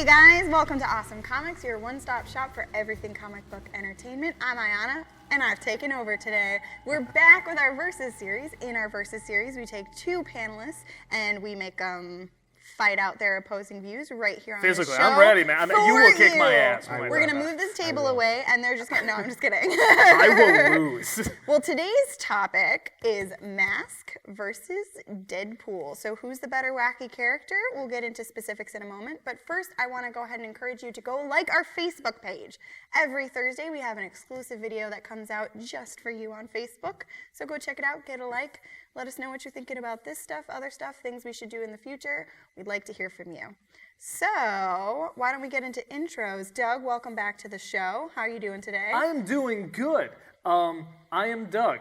guys, welcome to Awesome Comics, your one-stop shop for everything comic book entertainment. I'm Aiyanna, and I've taken over today. We're back with our Versus series. In our Versus series, we take two panelists, and we make them fight out their opposing views right here on the show. I'm ready, man. You will kick my ass. We're going to move this table away, and they're just going to... No, I'm just kidding. I will lose. Well, today's topic is Mask versus Deadpool. So who's the better wacky character? We'll get into specifics in a moment. But first, I want to go ahead and encourage you to go like our Facebook page. Every Thursday, we have an exclusive video that comes out just for you on Facebook. So go check it out, get a like. Let us know what you're thinking about this stuff, other stuff, things we should do in the future. We'd like to hear from you. So, why don't we get into intros? Doug, welcome back to the show. How are you doing today? I'm doing good. I am Doug.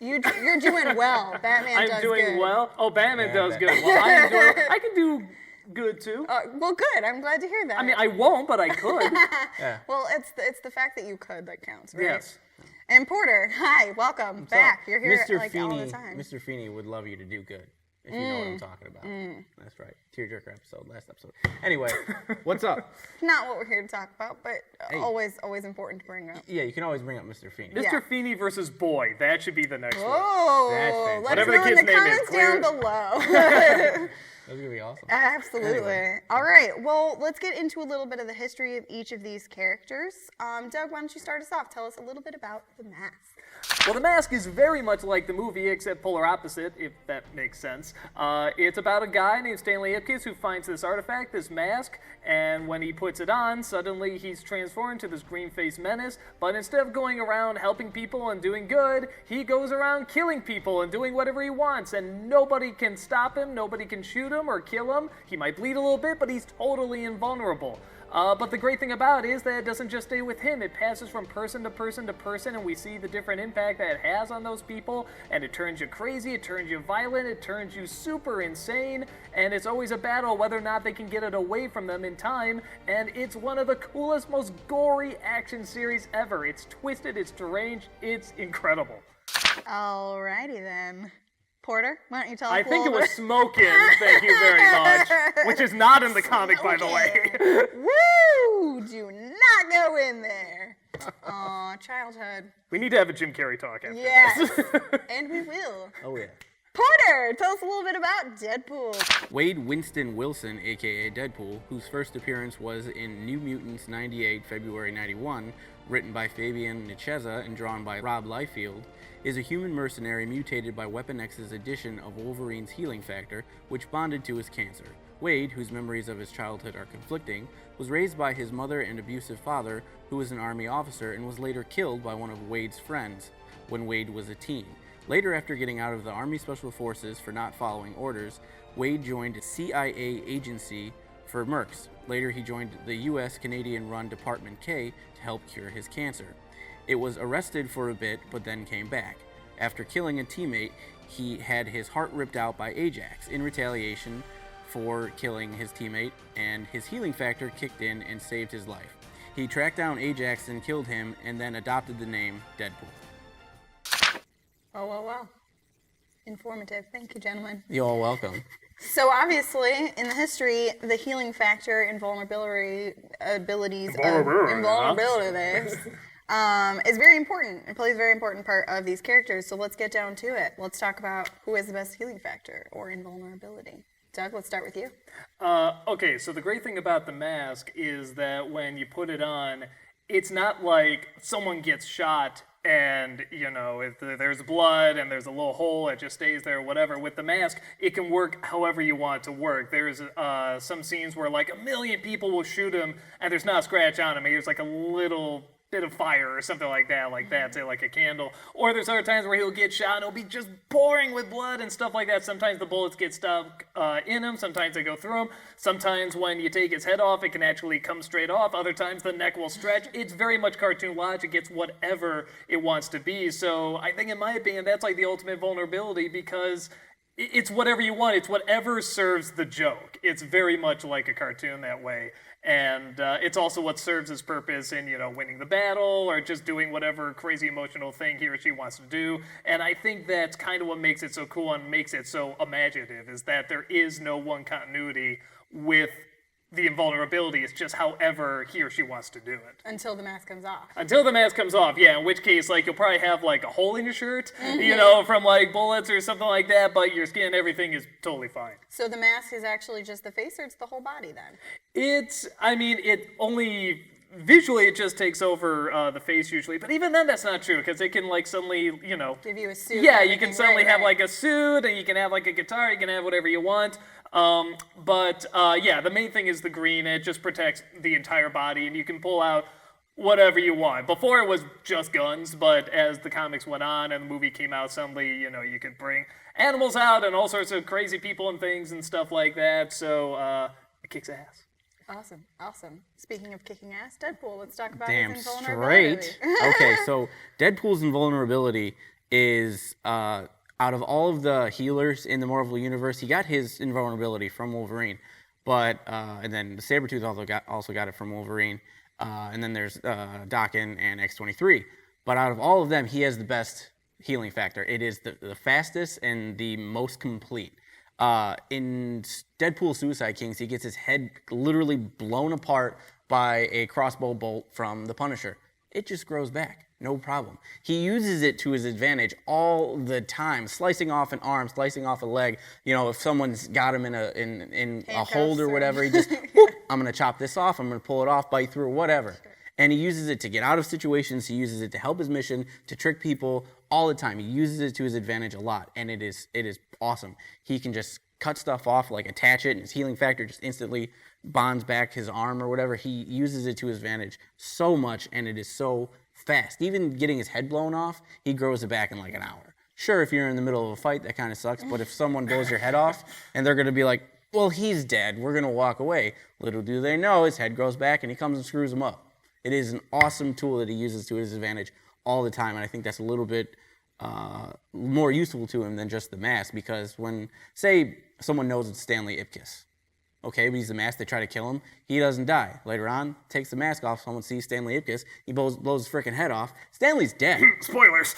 You're doing well. Batman does good. I'm doing well? Oh, Batman does good. Well, I can do good too. Well, good. I'm glad to hear that. I mean, I won't, but I could. Yeah. Well, it's the fact that you could that counts, right? Yes. And Porter, hi, welcome back. You're here all the time. Mr. Feeney would love you to do good, if you know what I'm talking about. That's right. Tearjerker episode, last episode. Anyway, what's up? Not what we're here to talk about, but always important to bring up. Yeah, you can always bring up Mr. Feeney. Mr. Feeney versus Boy. That should be the next one. Oh, let us Whatever know the in kid's the name is, comments down below. That's going to be awesome. Absolutely. Anyway. All right. Well, let's get into a little bit of the history of each of these characters. Doug, why don't you start us off? Tell us a little bit about The Mask. Well, The Mask is very much like the movie, except polar opposite, if that makes sense. It's about a guy named Stanley Ipkiss who finds this artifact, this mask, and when he puts it on, suddenly he's transformed to this green-faced menace, but instead of going around helping people and doing good, he goes around killing people and doing whatever he wants, and nobody can stop him, nobody can shoot him or kill him. He might bleed a little bit, but he's totally invulnerable. But the great thing about it is that it doesn't just stay with him. It passes from person to person to person, and we see the different impact that it has on those people, and it turns you crazy, it turns you violent, it turns you super insane, and it's always a battle whether or not they can get it away from them in time, and it's one of the coolest, most gory action series ever. It's twisted, it's deranged, it's incredible. Alrighty then. Porter, why don't you tell us I a think it little was bit? Smokin', thank you very much, which is not in the comic, by the way. Woo! Do not go in there. Aw, childhood. We need to have a Jim Carrey talk after Yes, this. and we will. Oh, yeah. Porter, tell us a little bit about Deadpool. Wade Winston Wilson, a.k.a. Deadpool, whose first appearance was in New Mutants 98, February 91, written by Fabian Nicieza and drawn by Rob Liefeld, is a human mercenary mutated by Weapon X's addition of Wolverine's healing factor, which bonded to his cancer. Wade, whose memories of his childhood are conflicting, was raised by his mother and abusive father, who was an army officer and was later killed by one of Wade's friends when Wade was a teen. Later, after getting out of the Army Special Forces for not following orders, Wade joined a CIA agency for mercs. Later, he joined the U.S. Canadian-run Department K to help cure his cancer. It was arrested for a bit, but then came back. After killing a teammate, he had his heart ripped out by Ajax in retaliation for killing his teammate, and his healing factor kicked in and saved his life. He tracked down Ajax and killed him, and then adopted the name Deadpool. Oh, well. Informative. Thank you, gentlemen. You're all welcome. So obviously, in the history, the healing factor, invulnerability abilities, is very important. It plays a very important part of these characters. So let's get down to it. Let's talk about who has the best healing factor or invulnerability. Doug, let's start with you. Okay, so the great thing about the mask is that when you put it on, it's not like someone gets shot and, you know, if there's blood and there's a little hole, it just stays there or whatever. With the mask, it can work however you want it to work. There's some scenes where like 1 million people will shoot him and there's not a scratch on him. There's like a little bit of fire or something like that, say like a candle. Or there's other times where he'll get shot and it'll be just pouring with blood and stuff like that. Sometimes the bullets get stuck in him, sometimes they go through him. Sometimes when you take his head off, it can actually come straight off. Other times the neck will stretch. It's very much cartoon logic. It gets whatever it wants to be. So I think in my opinion, that's like the ultimate vulnerability because it's whatever you want. It's whatever serves the joke. It's very much like a cartoon that way. And it's also what serves his purpose in, you know, winning the battle or just doing whatever crazy emotional thing he or she wants to do. And I think that's kind of what makes it so cool and makes it so imaginative, is that there is no one continuity with the invulnerability. It's just however he or she wants to do it. Until the mask comes off. Until the mask comes off, yeah, in which case, like, you'll probably have, like, a hole in your shirt, from, like, bullets or something like that, but your skin, everything is totally fine. So the mask is actually just the face, or it's the whole body then? Visually, it just takes over the face usually, but even then, that's not true, because it can, like, suddenly, Give you a suit. yeah, you can suddenly have, like, a suit, and you can have, like, a guitar, you can have whatever you want. The main thing is the green. It just protects the entire body, and you can pull out whatever you want. Before it was just guns, but as the comics went on and the movie came out, suddenly, you could bring animals out and all sorts of crazy people and things and stuff like that, so it kicks ass. Awesome. Speaking of kicking ass, Deadpool, let's talk about Damn his invulnerability. straight. Okay, so Deadpool's invulnerability is, out of all of the healers in the Marvel Universe, he got his invulnerability from Wolverine. But, and then the Sabretooth also got it from Wolverine. And then there's Daken and X-23. But out of all of them, he has the best healing factor. It is the fastest and the most complete. In Deadpool Suicide Kings, he gets his head literally blown apart by a crossbow bolt from the Punisher. It just grows back, no problem. He uses it to his advantage all the time, slicing off an arm, slicing off a leg. If someone's got him in a hold or whatever, he just, whoop, I'm gonna chop this off, I'm gonna pull it off, bite through, whatever. And he uses it to get out of situations, he uses it to help his mission, to trick people all the time. He uses it to his advantage a lot, and it is awesome. He can just cut stuff off, like attach it, and his healing factor just instantly bonds back his arm or whatever. He uses it to his advantage so much, and it is so fast. Even getting his head blown off, he grows it back in like an hour. Sure, if you're in the middle of a fight, that kind of sucks, but if someone blows your head off, and they're going to be like, well, he's dead, we're going to walk away. Little do they know, his head grows back, and he comes and screws him up. It is an awesome tool that he uses to his advantage all the time, and I think that's a little bit more useful to him than just the mask, because when, say, someone knows it's Stanley Ipkiss, okay, but he's the mask, they try to kill him, he doesn't die. Later on, takes the mask off, someone sees Stanley Ipkiss, he blows his freaking head off, Stanley's dead. Spoilers.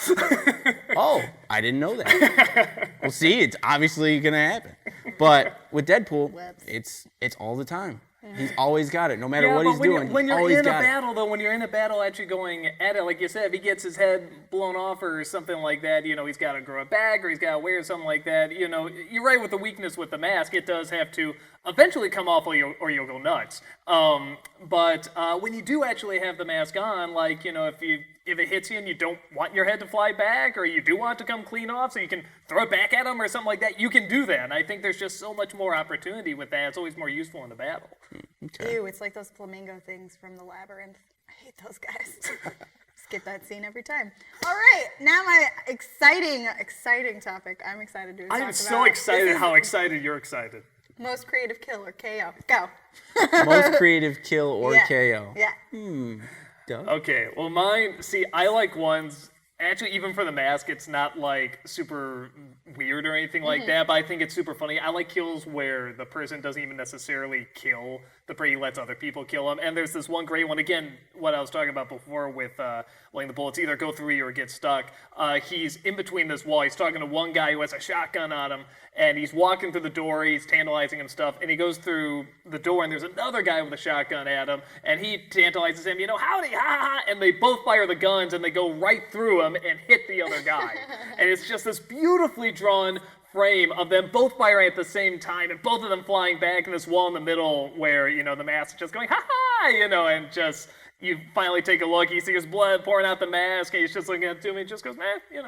Oh, I didn't know that. Well, see, it's obviously gonna happen. But with Deadpool, it's all the time. He's always got it, no matter what he's doing. When you're always in a got battle, though, when you're in a battle actually going at it, like you said, if he gets his head blown off or something like that, he's got to grow it back or he's got to wear something like that. You're right with the weakness with the mask. It does have to eventually come off or you'll go nuts. But when you do actually have the mask on, like, if it hits you and you don't want your head to fly back or you do want it to come clean off so you can throw it back at him or something like that, you can do that. And I think there's just so much more opportunity with that. It's always more useful in the battle. Okay. Ew, it's like those flamingo things from the Labyrinth. I hate those guys. Skip that scene every time. All right, now my exciting topic. I'm excited to talk about. I'm so excited how excited you're excited. Most creative kill or KO. Go. Most creative kill or KO. Yeah. Doug? Okay, well mine, see, I like ones, actually even for the mask, it's not like super weird or anything like that, but I think it's super funny. I like kills where the person doesn't even necessarily kill the prey, he lets other people kill him. And there's this one great one, again, what I was talking about before with letting the bullets either go through you or get stuck. He's in between this wall, he's talking to one guy who has a shotgun on him, and he's walking through the door, he's tantalizing him stuff, and he goes through the door, and there's another guy with a shotgun at him, and he tantalizes him, howdy, ha ha, and they both fire the guns, and they go right through him and hit the other guy. And it's just this beautifully drawn frame of them both firing at the same time, and both of them flying back in this wall in the middle where, the mask is just going, ha ha, and just, you finally take a look, you see his blood pouring out the mask, and he's just looking at it, and he just goes,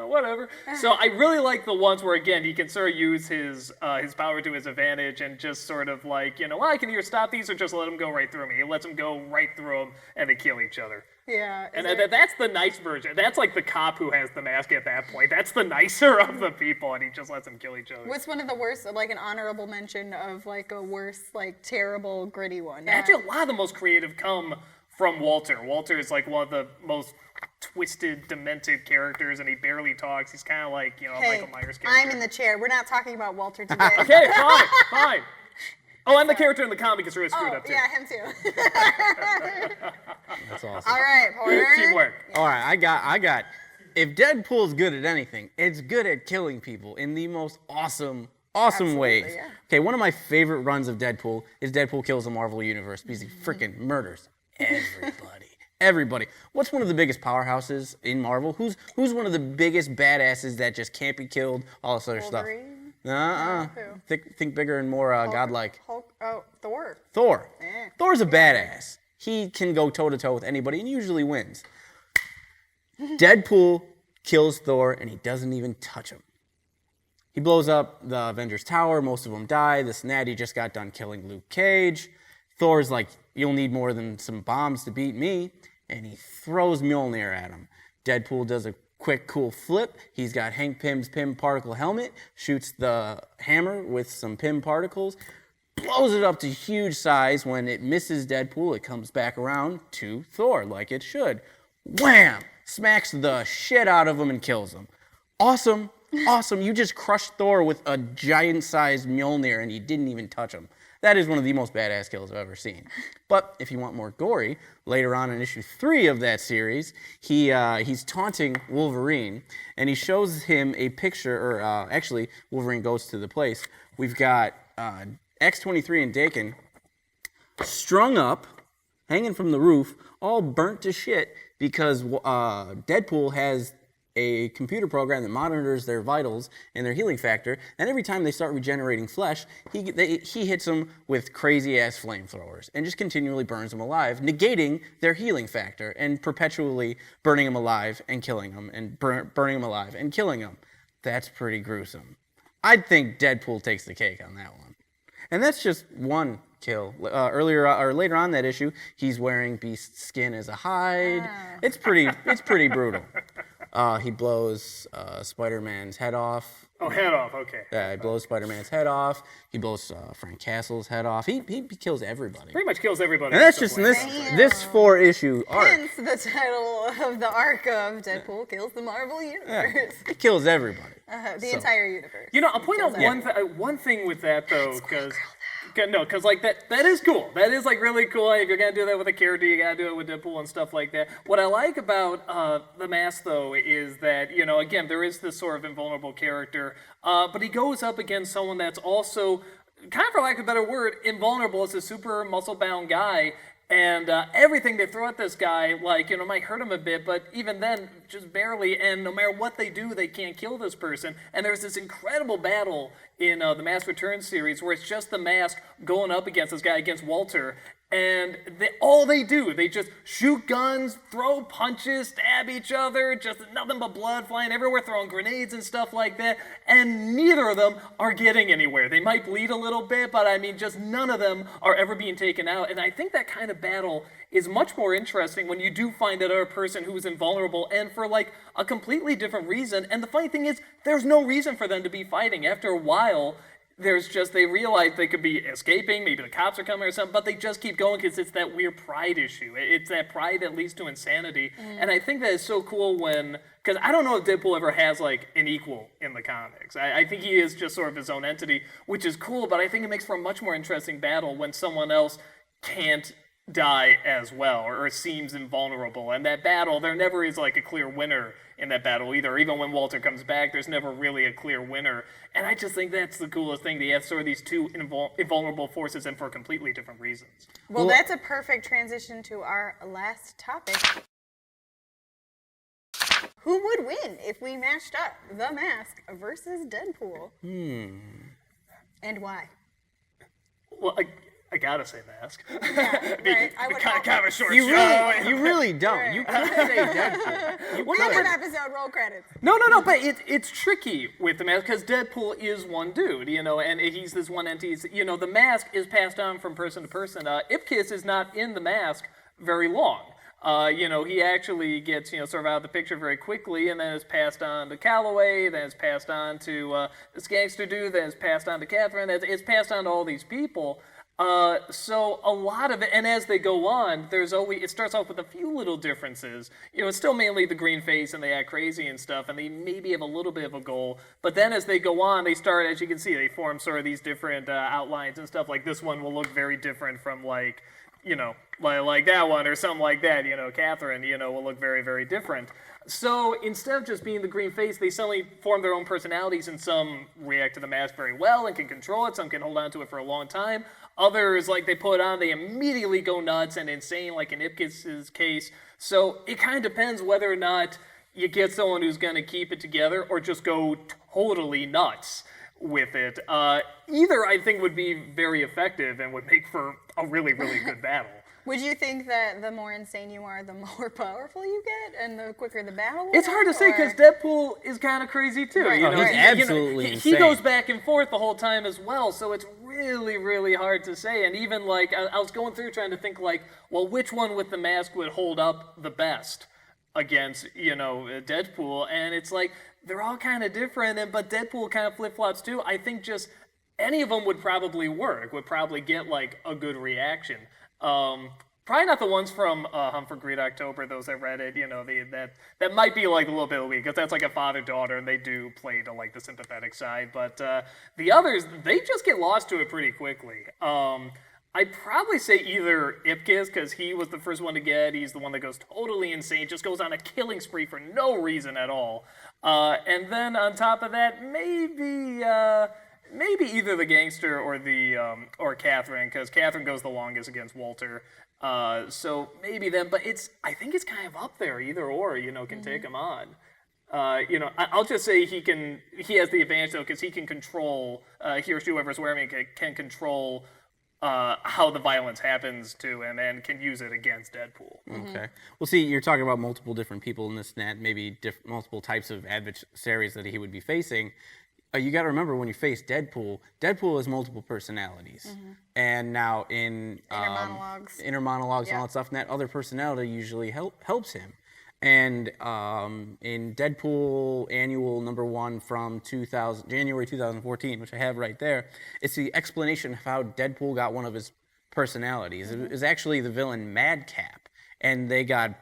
whatever. So I really like the ones where, again, he can sort of use his power to his advantage and just sort of like, I can either stop these or just let them go right through me. He lets them go right through him, and they kill each other. Yeah. And that's the nice version. That's like the cop who has the mask at that point. That's the nicer of the people, and he just lets them kill each other. What's one of the worst, like an honorable mention of like a worst, like terrible, gritty one? Actually, a lot of the most creative come from Walter. Walter is like one of the most twisted, demented characters, and he barely talks. He's kind of like, a Michael Myers character. I'm in the chair. We're not talking about Walter today. Okay, fine. Oh, and the character in the comic is really screwed up too. Yeah, him too. That's awesome. All right, Porter. Teamwork. All right, I got. If Deadpool's good at anything, it's good at killing people in the most awesome awesome Absolutely, ways. yeah. Okay, one of my favorite runs of Deadpool is Deadpool Kills the Marvel Universe because he freaking murders everybody. Everybody. What's one of the biggest powerhouses in Marvel? Who's one of the biggest badasses that just can't be killed? All this other Wolverine? stuff. Who? Think bigger and more godlike. Hulk? Oh, Thor. Thor. Eh. Thor's a badass. He can go toe to toe with anybody and usually wins. Deadpool kills Thor and he doesn't even touch him. He blows up the Avengers Tower. Most of them die. This natty just got done killing Luke Cage. Thor's like, you'll need more than some bombs to beat me. And he throws Mjolnir at him. Deadpool does a quick, cool flip. He's got Hank Pym's Pym particle helmet. Shoots the hammer with some Pym particles. Blows it up to huge size. When it misses Deadpool, it comes back around to Thor like it should. Wham! Smacks the shit out of him and kills him. Awesome. Awesome. You just crushed Thor with a giant-sized Mjolnir and he didn't even touch him. That is one of the most badass kills I've ever seen. But if you want more gory, later on in issue 3 of that series, he's taunting Wolverine, and he shows him a picture, or actually, Wolverine goes to the place. We've got X-23 and Dakin strung up, hanging from the roof, all burnt to shit because Deadpool has a computer program that monitors their vitals and their healing factor, and every time they start regenerating flesh, he hits them with crazy-ass flamethrowers and just continually burns them alive, negating their healing factor and perpetually burning them alive and killing them and burning them alive and killing them. That's pretty gruesome. I'd think Deadpool takes the cake on that one. And that's just one kill. Later on that issue, he's wearing Beast's skin as a hide. It's pretty brutal. He blows Spider-Man's head off. Oh, head off, okay. Yeah, he blows Spider-Man's head off. He blows Frank Castle's head off. He kills everybody. Pretty much kills everybody. And that's just in this 4-issue arc. Hence the title of the arc of Deadpool Kills the Marvel Universe. Yeah, he kills everybody. The entire universe. You know, I'll point out one thing with that though, because like that is cool. That is like really cool. If you're gonna do that with a character, you gotta do it with Deadpool and stuff like that. What I like about the Mask though is that, you know, again, there is this sort of invulnerable character, but he goes up against someone that's also, kind of for lack of a better word, invulnerable. It's a super muscle-bound guy. And everything they throw at this guy, like, you know, might hurt him a bit, but even then, just barely. And no matter what they do, they can't kill this person. And there's this incredible battle in the Mask Returns series where it's just the Mask going up against this guy, against Walter. And all they do, they just shoot guns, throw punches, stab each other, just nothing but blood flying everywhere, throwing grenades and stuff like that. And neither of them are getting anywhere. They might bleed a little bit, but I mean, just none of them are ever being taken out. And I think that kind of battle is much more interesting when you do find that other person who is invulnerable and for like a completely different reason. And the funny thing is, there's no reason for them to be fighting. After a while, they realize they could be escaping, maybe the cops are coming or something, but they just keep going because it's that weird pride issue. It's that pride that leads to insanity. And I think that is so cool because I don't know if Deadpool ever has like an equal in the comics. I think he is just sort of his own entity, which is cool, but I think it makes for a much more interesting battle when someone else can't die as well or seems invulnerable. And that battle, there never is like a clear winner in that battle either. Even when Walter comes back, there's never really a clear winner. And I just think that's the coolest thing. They have sort of these two invulnerable forces and for completely different reasons. Well, that's a perfect transition to our last topic. Who would win if we mashed up The Mask versus Deadpool? And why? Well, I gotta say Mask. Yeah, right. I would kind of a short You show. really don't. Right. You could say Deadpool. End of episode, roll credits. No, but it's tricky with the Mask because Deadpool is one dude, you know, and he's this one entity. You know, the Mask is passed on from person to person. Ipkiss is not in the Mask very long. You know, he actually gets, you know, sort of out of the picture very quickly, and then it's passed on to Calloway, then it's passed on to this gangster dude, then it's passed on to Catherine, it's passed on to all these people. So a lot of it, and as they go on, it starts off with a few little differences. You know, it's still mainly the green face and they act crazy and stuff, and they maybe have a little bit of a goal. But then as they go on, they start, as you can see, they form sort of these different outlines and stuff. Like this one will look very different from like, like that one or something like that, Catherine, will look very, very different. So instead of just being the green face, they suddenly form their own personalities, and some react to the mask very well and can control it. Some can hold on to it for a long time. Others, like they put it on, they immediately go nuts and insane, like in Ipkiss's case. So it kind of depends whether or not you get someone who's going to keep it together or just go totally nuts with it. Either, I think, would be very effective and would make for a really, really good battle. Would you think that the more insane you are, the more powerful you get, and the quicker the battle? It's hard to say because Deadpool is kind of crazy too. Right. He's absolutely insane. He goes back and forth the whole time as well, so it's really, really hard to say. And even like I was going through trying to think like, well, which one with the mask would hold up the best against Deadpool? And it's like they're all kind of different, but Deadpool kind of flip flops too. I think just any of them would probably work. Would probably get like a good reaction. Probably not the ones from Hunt for Greed October, those that read it, that might be like a little bit weak, because that's like a father-daughter, and they do play to like the sympathetic side, but the others, they just get lost to it pretty quickly. I'd probably say either Ipkiss, because he was the first one to get, he's the one that goes totally insane, just goes on a killing spree for no reason at all. And then on top of that, maybe either the gangster or Catherine, because Catherine goes the longest against Walter. So maybe them, but I think it's kind of up there, either or, can take him on. I'll just say he has the advantage though, because he can control, he or she, whoever's wearing it, can control how the violence happens to him and can use it against Deadpool. Okay. Well, see, you're talking about multiple different people in this net, maybe multiple types of adversaries that he would be facing. You got to remember when you face Deadpool has multiple personalities. And now in inner monologues and all that stuff, and that other personality usually helps him. And in Deadpool Annual #1 from January 2014, which I have right there, it's the explanation of how Deadpool got one of his personalities. It was actually the villain Madcap, and they got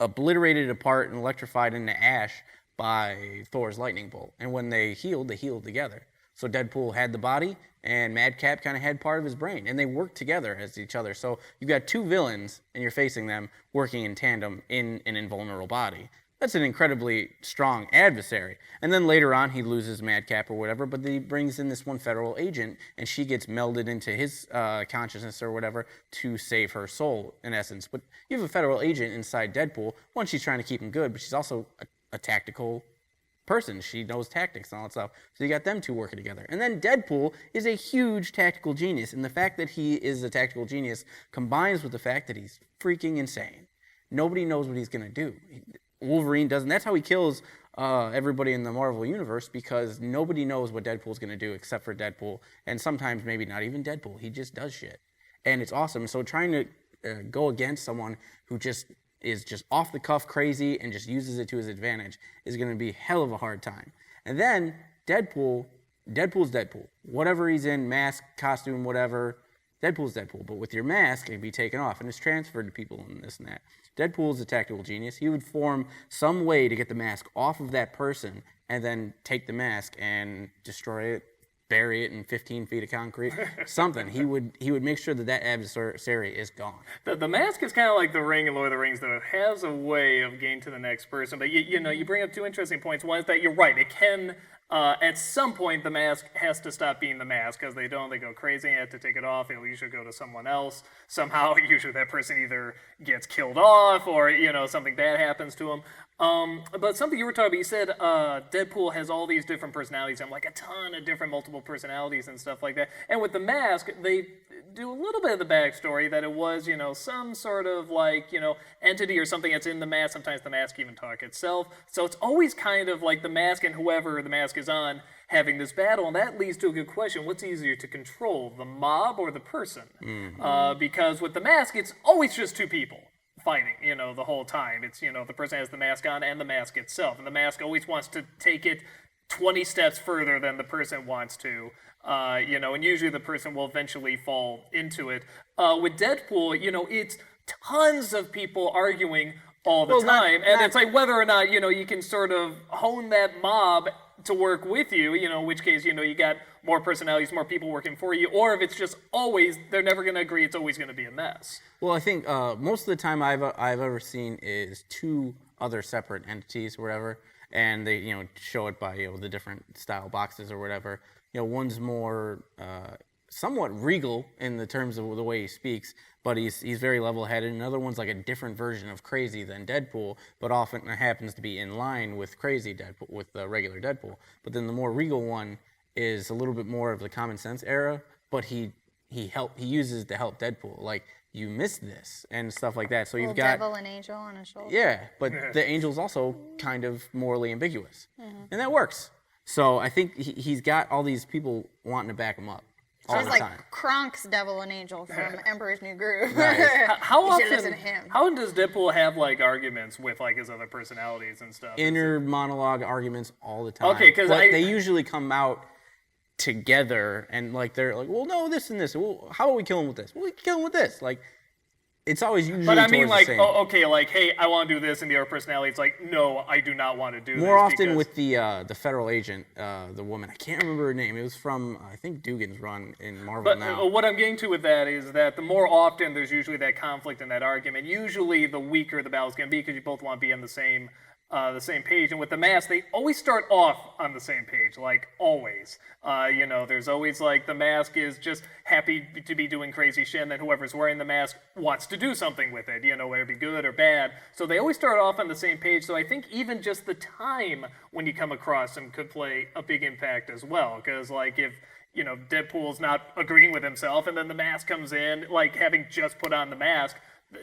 obliterated apart and electrified into ash by Thor's lightning bolt. And when they healed together. So Deadpool had the body, and Madcap kind of had part of his brain, and they worked together as each other. So you've got two villains, and you're facing them working in tandem in an invulnerable body. That's an incredibly strong adversary. And then later on, he loses Madcap or whatever, but he brings in this one federal agent, and she gets melded into his consciousness or whatever to save her soul, in essence. But you have a federal agent inside Deadpool. One, she's trying to keep him good, but she's also a tactical person. She knows tactics and all that stuff. So you got them two working together. And then Deadpool is a huge tactical genius, and the fact that he is a tactical genius combines with the fact that he's freaking insane. Nobody knows what he's going to do. Wolverine doesn't. That's how he kills everybody in the Marvel Universe, because nobody knows what Deadpool's going to do except for Deadpool, and sometimes maybe not even Deadpool. He just does shit. And it's awesome. So trying to go against someone who is just off the cuff crazy and just uses it to his advantage is going to be hell of a hard time. And then Deadpool's Deadpool. Whatever he's in, mask, costume, whatever, Deadpool's Deadpool. But with your mask, it can be taken off and it's transferred to people in this and that. Deadpool's a tactical genius. He would form some way to get the mask off of that person and then take the mask and destroy it, bury it in 15 feet of concrete, something. He would make sure that adversary is gone. The mask is kind of like the ring in Lord of the Rings, though. It has a way of getting to the next person. But you bring up two interesting points. One is that you're right. It can, at some point, the mask has to stop being the mask, because they go crazy and have to take it off. It'll usually go to someone else. Somehow, usually that person either gets killed off or, something bad happens to them. But something you were talking about, you said Deadpool has all these different personalities and like a ton of different multiple personalities and stuff like that. And with the mask, they do a little bit of the backstory that it was, some sort of like, entity or something that's in the mask. Sometimes the mask even talk itself. So it's always kind of like the mask and whoever the mask is on having this battle. And that leads to a good question. What's easier to control, the mob or the person? Because with the mask, it's always just two people fighting, the whole time. It's, the person has the mask on and the mask itself. And the mask always wants to take it 20 steps further than the person wants to, and usually the person will eventually fall into it. With Deadpool, it's tons of people arguing all the time. And it's like whether or not, you can sort of hone that mob to work with you, in which case, you got more personalities, more people working for you, or if it's just always, they're never going to agree, it's always going to be a mess. Well, I think most of the time I've ever seen is two other separate entities or whatever, and they show it by the different style boxes or whatever. One's more somewhat regal in the terms of the way he speaks, but he's very level-headed. Another one's like a different version of crazy than Deadpool, but often happens to be in line with crazy Deadpool, with the regular Deadpool. But then the more regal one is a little bit more of the common sense era, but he uses to help Deadpool. Like, you missed this and stuff like that. So you've got devil and angel on his shoulder. Yeah, but the angel's also kind of morally ambiguous, and that works. So I think he's got all these people wanting to back him up all It's the like time. Kronk's devil and angel from Emperor's New Groove. Right. How You should often? listen to him. How often does Deadpool have like arguments with like his other personalities and stuff? Inner monologue arguments all the time. Okay, 'cause but I- they usually come out together, and like they're like, well, no, this and this. Well, how about we kill him with this? Well, we kill him with this. Like, it's always usually. But I mean, towards like, the same. okay, like, hey, I want to do this, and the other personality, it's like, no, I do not want to do this. More often because- with the federal agent, the woman. I can't remember her name. It was from I think Dugan's run in Marvel But now. what I'm getting to with that is that the more often there's usually that conflict and that argument, usually the weaker the battle's going to be because you both want to be on the same page. And with the mask, they always start off on the same page, like always. There's always like the mask is just happy to be doing crazy shit, and then whoever's wearing the mask wants to do something with it, whether it be good or bad. So they always start off on the same page. So I think even just the time when you come across them could play a big impact as well. Because like if Deadpool's not agreeing with himself, and then the mask comes in, like having just put on the mask,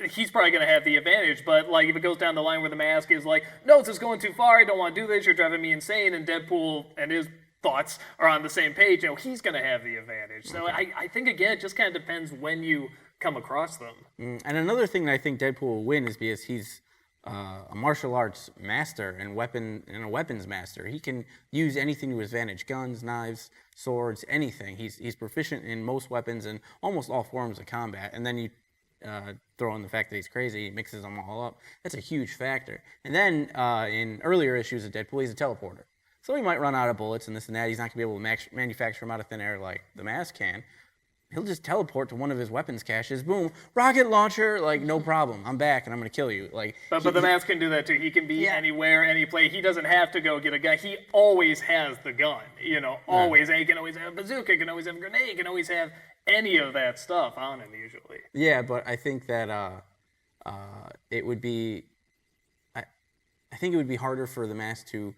he's probably going to have the advantage. But like if it goes down the line where the mask is like, no, this is going too far, I don't want to do this, you're driving me insane, and Deadpool and his thoughts are on the same page, he's going to have the advantage. So I think, again, it just kind of depends when you come across them. And another thing that I think Deadpool will win is because he's a martial arts master and a weapons master. He can use anything to his advantage: guns, knives, swords, anything. He's proficient in most weapons and almost all forms of combat. And then you throw in the fact that he's crazy, he mixes them all up. That's a huge factor. And then in earlier issues of Deadpool, he's a teleporter. So he might run out of bullets and this and that. He's not going to be able to manufacture them out of thin air like the mask can. He'll just teleport to one of his weapons caches. Boom, rocket launcher, like no problem. I'm back and I'm going to kill you. Like, But the mask can do that too. He can be anywhere, any place. He doesn't have to go get a gun. He always has the gun. Always. And he can always have a bazooka. He can always have a grenade. He can always have any of that stuff on him usually. Yeah, but I think that it would be. I think it would be harder for the mask to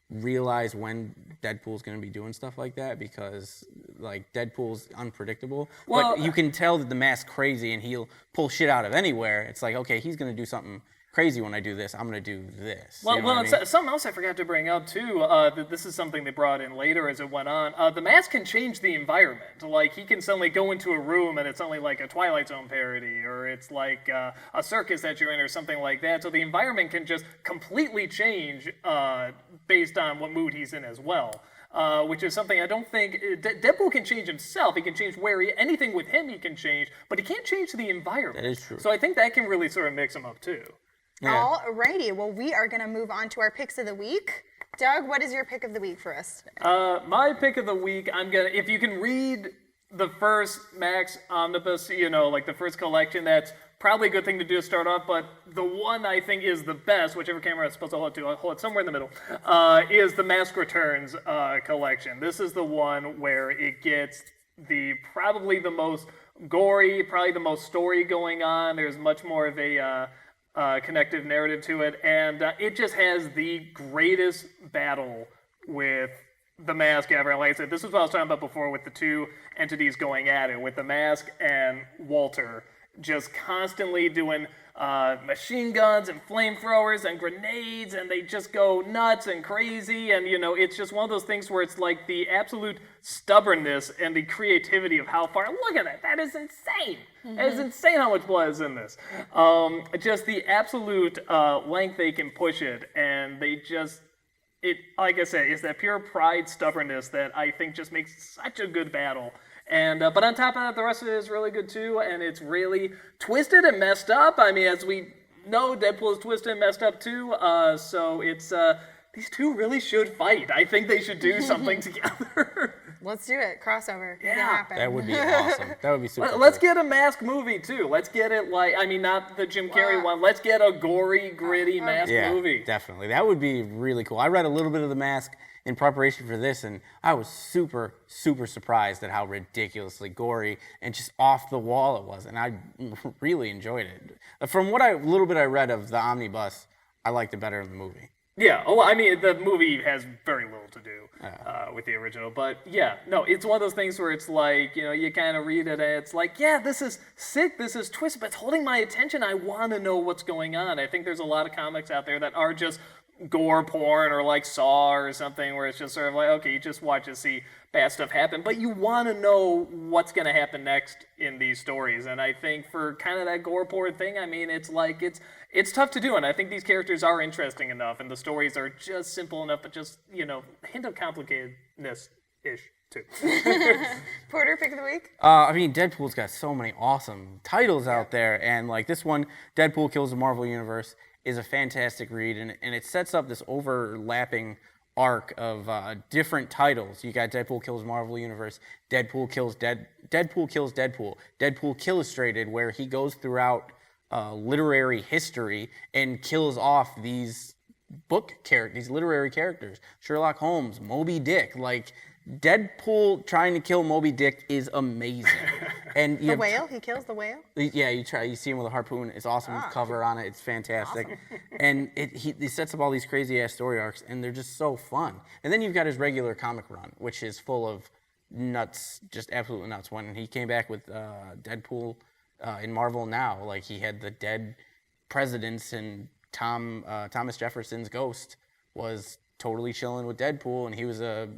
realize when Deadpool's going to be doing stuff like that, because like Deadpool's unpredictable. Well, but you can tell that the mask's crazy and he'll pull shit out of anywhere. It's like, okay, he's going to do something crazy when I do this. I'm going to do this. Well, You know what I mean? something else I forgot to bring up too. This is something they brought in later as it went on. The mask can change the environment. Like he can suddenly go into a room and it's suddenly like a Twilight Zone parody, or it's like a circus that you're in, or something like that. So the environment can just completely change based on what mood he's in as well. Which is something I don't think Deadpool can change himself. He can change anything with him he can change, but he can't change the environment. That is true. So I think that can really sort of mix him up too. Yeah. Alrighty, well, we are going to move on to our picks of the week. Doug, what is your pick of the week for us today? My pick of the week, if you can read the first Max Omnibus, like the first collection, that's probably a good thing to do to start off, but the one I think is the best, whichever camera I'm supposed to hold it to, I'll hold it somewhere in the middle, is the Mask Returns collection. This is the one where it gets probably the most gory, probably the most story going on. There's much more of a connective narrative to it, and it just has the greatest battle with the Mask ever. Like I said, this is what I was talking about before with the two entities going at it, with the Mask and Walter just constantly doing machine guns and flamethrowers and grenades, and they just go nuts and crazy, and it's just one of those things where it's like the absolute stubbornness and the creativity of how far. Look at that is insane. That is insane how much blood is in this. Just the absolute length they can push it, and they just, like I said, it's that pure pride stubbornness that I think just makes such a good battle. And but on top of that, the rest of it is really good too, and it's really twisted and messed up. I mean, as we know, Deadpool is twisted and messed up too. So it's these two really should fight. I think they should do something together. Let's do it. Crossover. Make it Yeah. happen. That would be awesome. That would be super Let's cool. get a Mask movie too. Let's get it not the Jim Carrey one. Let's get a gory, gritty Mask movie. Definitely. That would be really cool. I read a little bit of The Mask in preparation for this, and I was super, super surprised at how ridiculously gory and just off the wall it was, and I really enjoyed it. From what little bit I read of the omnibus, I liked it better in the movie. Yeah, well, I mean, the movie has very little to do with the original, but yeah, no, it's one of those things where it's like, you kind of read it and it's like, yeah, this is sick, this is twisted, but it's holding my attention. I want to know what's going on. I think there's a lot of comics out there that are just gore porn or like Saw or something where it's just sort of like, okay, you just watch and see bad stuff happen, but you want to know what's going to happen next in these stories. And I think for kind of that gore porn thing, I mean, it's like, it's tough to do, and I think these characters are interesting enough, and the stories are just simple enough, but just, hint of complicatedness-ish, too. Porter, pick of the week? I mean, Deadpool's got so many awesome titles out there, and like this one, Deadpool Kills the Marvel Universe, is a fantastic read, and it sets up this overlapping arc of different titles. You got Deadpool Kills Marvel Universe, Deadpool Kills Deadpool, Deadpool Killustrated, where he goes throughout literary history and kills off these these literary characters. Sherlock Holmes, Moby Dick, like Deadpool trying to kill Moby Dick is amazing. And The whale? He kills the whale? Yeah, you see him with a harpoon. It's awesome with cover on it. It's fantastic. Awesome. And he sets up all these crazy ass story arcs, and they're just so fun. And then you've got his regular comic run, which is full of nuts, just absolutely nuts. When he came back with Deadpool in Marvel Now, like he had the dead presidents, and Thomas Jefferson's ghost was totally chilling with Deadpool, and he was a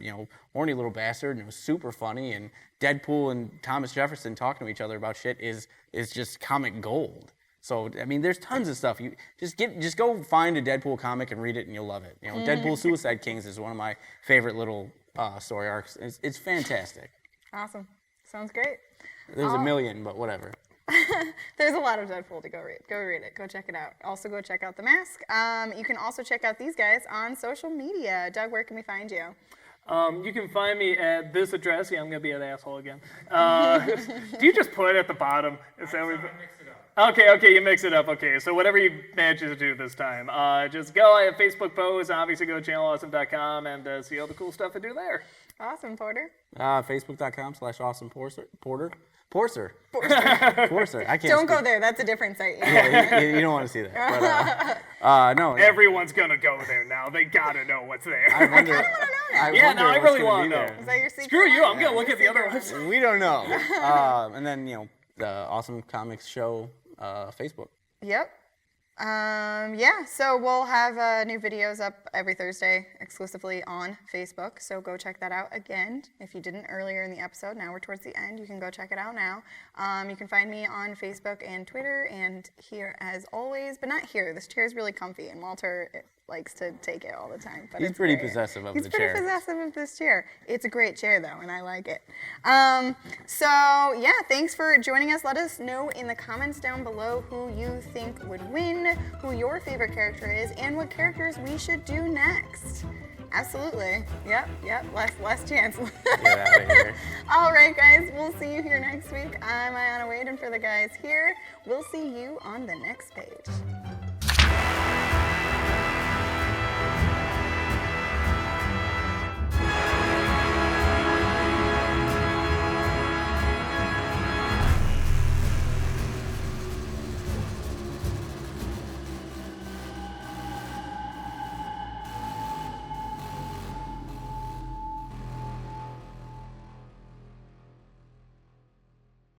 horny little bastard, and it was super funny. And Deadpool and Thomas Jefferson talking to each other about shit is just comic gold. So I mean, there's tons of stuff. You just go find a Deadpool comic and read it, and you'll love it. Deadpool Suicide Kings is one of my favorite little story arcs. It's fantastic. Awesome. Sounds great. There's a million, but whatever. There's a lot of Deadpool to go read. Go read it. Go check it out. Also, go check out The Mask. You can also check out these guys on social media. Doug, where can we find you? You can find me at this address. Yeah, I'm going to be an asshole again. Do you just put it at the bottom? Is that what Okay, you mix it up. Okay, so whatever you manage to do this time. Just go. I have Facebook posts. Obviously, go to channelawesome.com and see all the cool stuff I do there. Awesome, Porter. Facebook.com/awesomeporter. Porcer. I can't. Don't go there. That's a different site. Yeah, you don't want to see that. But, no. Everyone's gonna go there now. They gotta know what's there. I wonder. I want to know now. I really want to know. Is that your secret? Screw you. I'm gonna look at the other ones. We don't know. And then the Awesome Comics Show Facebook. Yep. Yeah, so we'll have new videos up every Thursday exclusively on Facebook, so go check that out again. If you didn't earlier in the episode, now we're towards the end, you can go check it out now. You can find me on Facebook and Twitter and here as always, but not here. This chair is really comfy, and Walter likes to take it all the time. But He's pretty possessive of the chair. He's pretty possessive of this chair. It's a great chair, though, and I like it. So, yeah, thanks for joining us. Let us know in the comments down below who you think would win, who your favorite character is, and what characters we should do next. Absolutely. Yep. Less chance. Get out of here. All right, guys. We'll see you here next week. I'm Aiyanna Wade, and for the guys here, we'll see you on the next page.